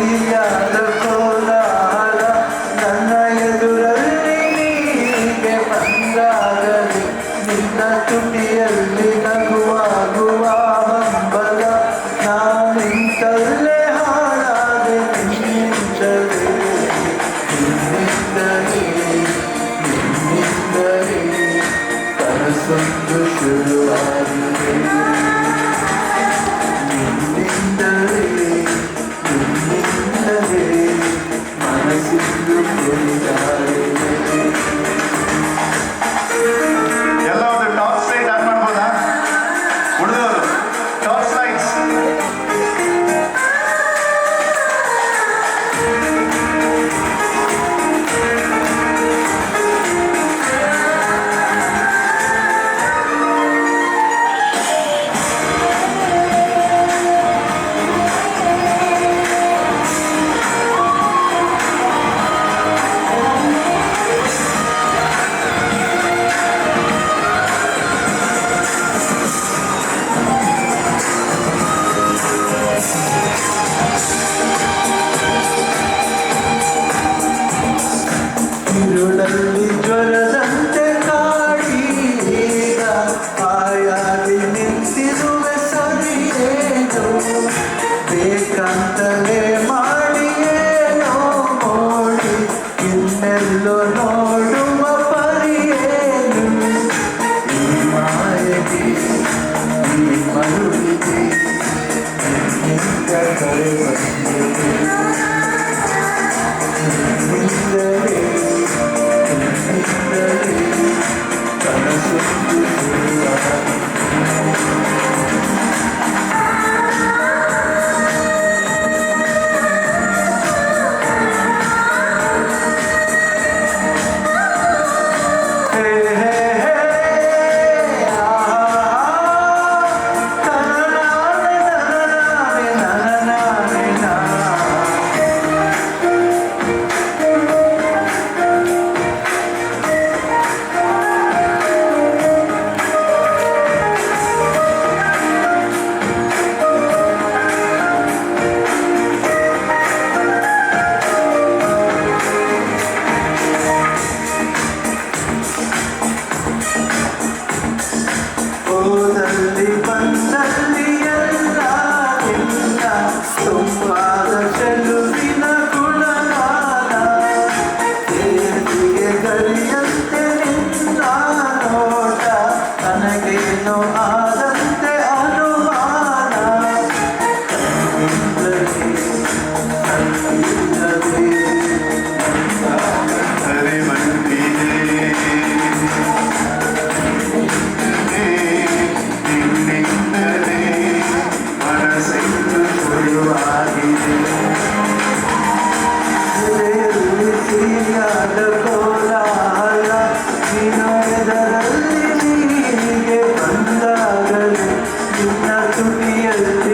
ಸಿಹಿಯಾದ ಕೋಲಾಹಲ ನನ್ನ ಎದುರಲ್ಲಿ ನೀಗೆ ಬಂದಾಗಲಿ ನಿನ್ನ ತುಟಿಯಲ್ಲಿ ನಗುವಾಗುವ ಹಂಬಲ ನಾನಿಂತಲ್ಲೇ ಹಾಳಾದೆ ನಿನ್ನಿಂದಲೇ ನಿನ್ನಿಂದಲೇ ಕನಸೊಂದು ಶುರುವಾಗಿದೆ ನಿನ್ನಿಂದಲೇ ನಿನ್ನಿಂದಲೇ ಮನಸ್ಸಿಂದು ಕುರಿತಾಗಿದೆ. ಎಲ್ಲ ಒಂದು ಟಾರ್ಚ್ ಲೈಟ್ ಆನ್ ಮಾಡ್ಬೋದಾ ಹುಡುಗರು? ಟಾರ್ಚ್ ಲೈಟ್ಸ್ ഇരുളಲ್ಲಿ ಜ್ವರದಂತೆ ಕಾಡಿ ಈಗ ಆಯಾಗಿ ನಿಂತಿರುವೆ ಸರಿಯೇನು ಬೇಕಂತಲೇ ಮಾಡಿಯೇನೋ ಮೋಡಿ ಇನ್ನೆಲ್ಲೋ ನೋಡುವ ಪರಿಯೇನು ಈ ಮಾಯೆಗೆ ಈ ಮರುಳಿಗೆ ನಿನ್ನಿಂದ ಕರೆ ಬಂದಿದೆ ನಿನ್ನಿಂದಲೇ ಕನಸೊಂದು ಹೋದಲ್ಲಿ ಬಂದಲ್ಲಿ ಎಲ್ಲ ಇಲ್ಲ ತುಂಬಾದ ಚೆಲುವಿನ ಗುಣಗಾನ ದೇವಿಗೆ ಗರಿಯಂತೆ ನಿನ್ನ ನೋಟ ನನಗೇನೋ ಆದಂತೆ ಅನುಮಾನ ಕಣ್ಣಿಂದಲೇ ಕಣ್ಣಿಂದಲೇ ಹರಿ ಬಂದಿದೆ ನಿನ್ನಿಂದಲೇ ಮನಸ್ಸಿಂದು ಶುರುವಾಗಿದೆ ಹೃದಯದಲ್ಲಿ ಸಿಹಿಯಾದ ಕೋಲಾಹಲ ನೀನು ಎದರಲ್ಲಿ ನೀಗೆ ಬಂದಾಗಲೇ ನಿನ್ನ ತುಟಿಯಲ್ಲಿ